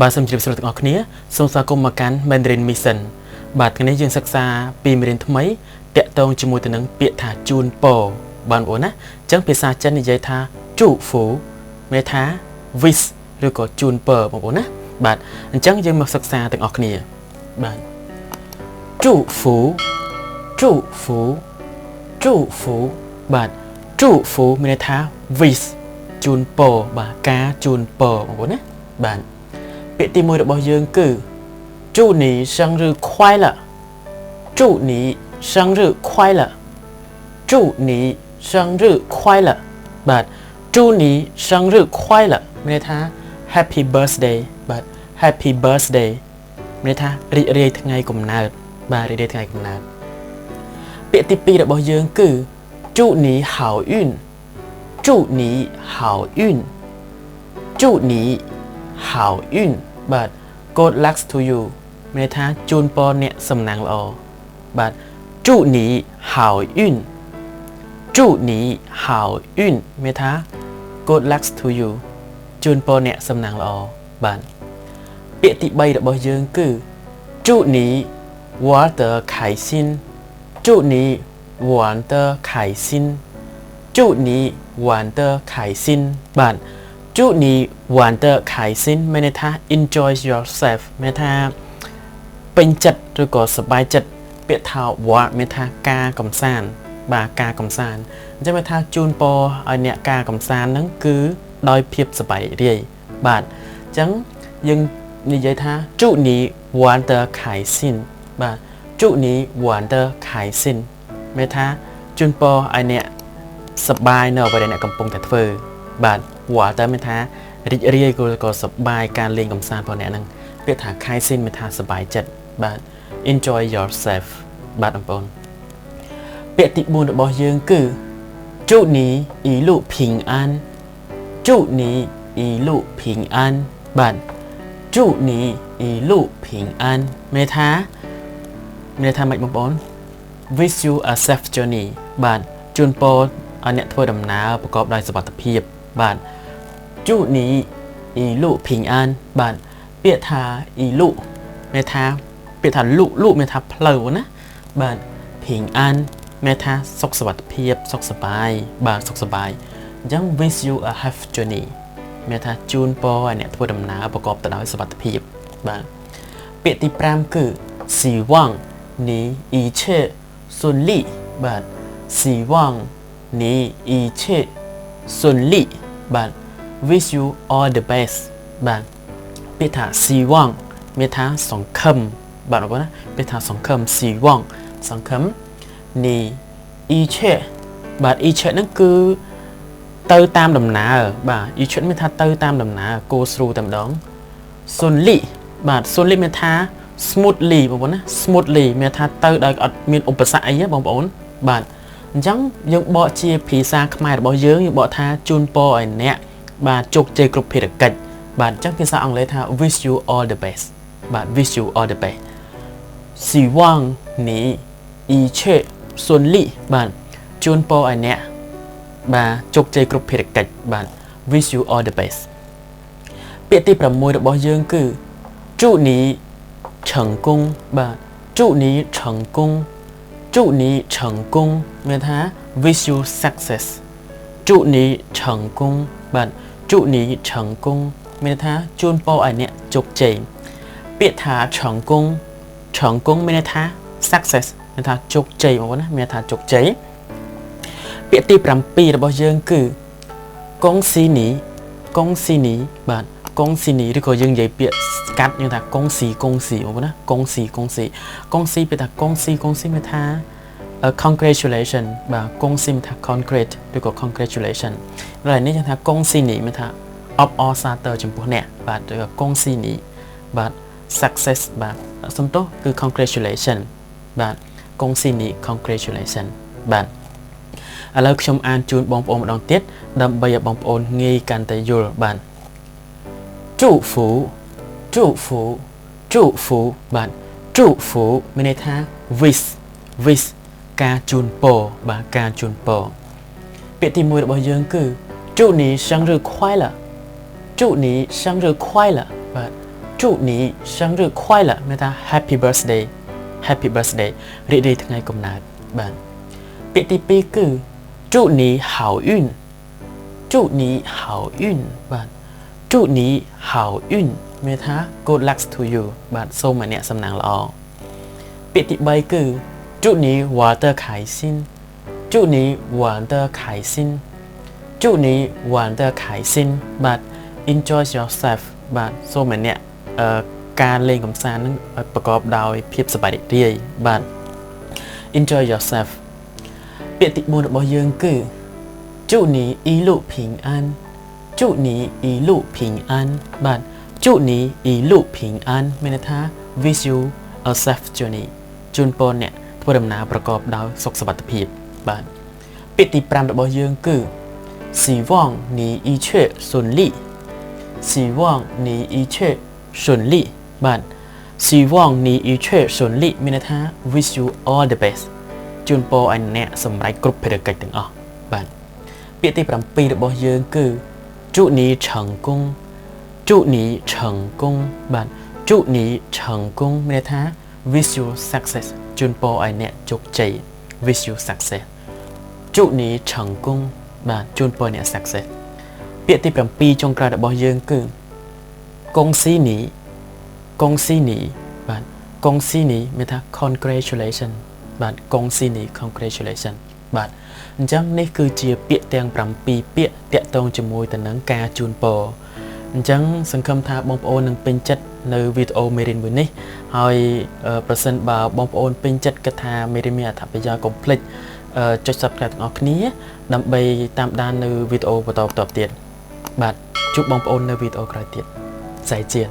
បាទសូមជម្រាបសួរទាំងអស់គ្នាសូមស្វាគមន៍មកកាន់ Mandarin Mission បាទថ្ងៃនេះយើងសិក្សាពីមេរៀនថ្មីតាក់ទងជាមួយទៅនឹងពាក្យថាជូនពរបងប្អូនណាអញ្ចឹងភាសាចិននិយាយថាជូហ្វូមានថា wish ឬក៏ជូនពរបងប្អូនណាបាទអញ្ចឹងយើងមកសិក្សាទាំងអស់គ្នាបាទជូហ្វូជូហ្វូជូហ្វូបាទជូហ្វូមានថា wish ជូនពរបាទការជូនពរបងប្អូនណាបាទពាក្យទី1របស់យើងគឺ祝你生日快乐祝你生日快乐祝你生日快乐បាទ祝你生日快乐មានន័យថា Happy birthday បាទ Happy birthday មានន័យថារីករាយថ្ងៃកំណើតបាទរីករាយថ្ងៃកំណើតពាក្យទី2របស់យើងគឺ祝你好运祝你好运祝你好运បាទ Good luck to you មានន័យថាជូនពរអ្នកសំណាងល្អបាទ祝你好运祝你好运មានន័យថា Good luck to you ជូនពរអ្នកសំណាងល្អបាទពាក្យទី3របស់យើងគឺ祝你玩得开心祝你玩得开心祝你玩得开心បាទ祝你玩得开心មានន័យថា enjoy yourself មានន័យថាពេញចិត្តឬក៏សប្បាយចិត្តពាក្យថា what មានថាការកំសាន្តបាទការកំសាន្តអញ្ចឹងមានថាជូនពរឲ្យអ្នកការកំសាន្តហ្នឹងគឺដោយភាពសប្បាយរីកបាទអញ្ចឹងយើងនិយាយថា祝你玩得开心បាទ祝你玩得开心មានថាជូនពរឲ្យអ្នកសប្បាយនៅអ្វីដែលអ្នកកំពុងតែធ្វើបាទវ៉ាតែមានថារីករាយក៏សប្បាយការលេងកំសាន្តផងអ្នកហ្នឹងពាក្យថាខៃស៊ីនមានថាសប្បាយចិត្តបាទ enjoy yourself បាទបងប្អូនពាក្យទី4របស់យើងគឺ祝你一路平安祝你一路平安បាទ祝你一路平安មានថាម៉េចបងប្អូន wish you a safe journey បាទជូនពរឲ្យអ្នកធ្វើដំណើរប្រកបដោយសុវត្ថិភាពបាទ祝你一路平安បាទពាក្យថា一路មានថាពាក្យថាលុមានថាផ្លូវណាបាទ平安មានថាសុខសុវត្ថិភាពសុខសប្បាយបាទសុខសប្បាយអញ្ចឹង wish you a happy journey មានថាជូនពរឲ្យអ្នកធ្វើដំណើរប្រកបទៅដោយសុវត្ថិភាពបាទពាក្យទី5គឺ希望你一切顺利បាទ希望你一切顺利បាទ wish you all the best បាទពាក្យថា希望មានថាសង្ឃឹមបាទបងប្អូនណាពាក្យថាសង្ឃឹម希望សង្ឃឹម你一切បាទ一切ហ្នឹងគឺទៅតាមដំណើរបាទ一切មានថាទៅតាមដំណើរ go through តែម្ដង顺利បាទ顺利មានថា smoothly បងប្អូនណា smoothly មានថាទៅដោយអត់មានឧបសគ្គអីទេបងប្អូនបាទអញ្ចឹងយើងបកជាភាសាខ្មែររបស់យើងបកថាជូនពរឲ្យអ្នកបាទជោគជ័យគ្រប់ភារកិច្ចបាទអញ្ចឹងភាសាអង់គ្លេសថា wish you all the best បាទ wish you all the best 希望你一切顺利បាទជូនពរឲ្យអ្នកបាទជោគជ័យគ្រប់ភារកិច្ចបាទ wish you all the best ពាក្យទី6របស់យើងគឺ祝你成功បាទ祝你成功祝你成功មានថា wish you success 祝你成功បាទ祝你成功មានថាជូនពរឲ្យអ្នកជោគជ័យពាក្យថា成功成功មានថា success មានថាជោគជ័យបងប្អូនណាមានថាជោគជ័យពាក្យទី7របស់យើងគឺ恭喜你恭喜你បាទ恭喜你ឬក៏យើងនិយាយពាក្យស្កាត់យើងថា恭喜បងប្អូនណា恭喜ពាក្យថា恭喜មានថា congratulation បាទ恭喜មានថា concrete ឬក៏ congratulation ហើយនេះយើងថា恭喜你មានថាអបអរសាទរចំពោះអ្នកបាទឬក៏恭喜你បាទ success បាទសំទោសគឺ congratulation បាទ恭喜你 congratulation បាទឥឡូវខ្ញុំអានជូនបងប្អូនម្ដងទៀតដើម្បីឲ្យបងប្អូនងាយកាន់តែយល់បាទ祝福បាទ祝福មានន័យថា wish ការជូនពរបាទការជូនពរពាក្យទី1របស់យើងគឺ祝你生日快乐祝你生日快乐បាទ祝你生日快乐មានថា Happy birthday Happy birthday រីករាយថ្ងៃកំណើតបាទពាក្យទី2គឺ祝你好运祝你好运បាទ祝你好运មានថា Good luck to you បាទសូមឲ្យអ្នកសំណាងល្អពាក្យទី3គឺ祝你玩得开心祝你玩得开心祝你玩得开心បាទ enjoy yourself បាទសូមឲ្យអ្នកការលេងកម្សាន្តនឹងប្រកបដោយភាពសប្បាយរីករាយបាទ enjoy yourself ពាក្យទី4របស់យើងគឺ祝你一路平安祝你一路平安បាទ祝你一路平安មានន័យថា wish you a safe journey ជូនពរអ្នកធ្វើដំណើរប្រកបដោយសុខសុវត្ថិភាពបាទពាក្យទី5របស់យើងគឺ希望你一切顺利希望你一切顺利បាទ希望你一切顺利មានន័យថា wish you all the best ជូនពរឲ្យអ្នកសម្រេចគ្រប់ភារកិច្ចទាំងអស់បាទពាក្យទី7របស់យើងគឺ祝你成功祝你成功បាទ祝你成功មានន័យថា wish you success ជូនពរឲ្យអ្នកជោគជ័យ wish you success 祝你成功បាទជូនពរអ្នក success ពាក្យទី7ចុងក្រោយរបស់យើងគឺ恭喜你恭喜你បាទ恭喜你មានថា congratulation បាទ恭喜你 congratulation បាទអញ្ចឹងនេះគឺជាពាក្យទាំង7ពាក្យតាក់ទងជាមួយទៅនឹងការជូនពរអញ្ចឹងសង្ឃឹមថាបងប្អូននឹងពេញចិត្តនៅវីដេអូមេរៀនមួយនេះហើយប្រសិនបើបងប្អូនពេញចិត្តគិតថាមេរៀនមានអត្ថប្រយោជន៍កុំភ្លេចចុច Subscribe ទាំងអស់គ្នាដើម្បីតាមដាននៅវីដេអូបន្តទៀតបាទជួបបងប្អូននៅវីដេអូក្រោយទៀត再见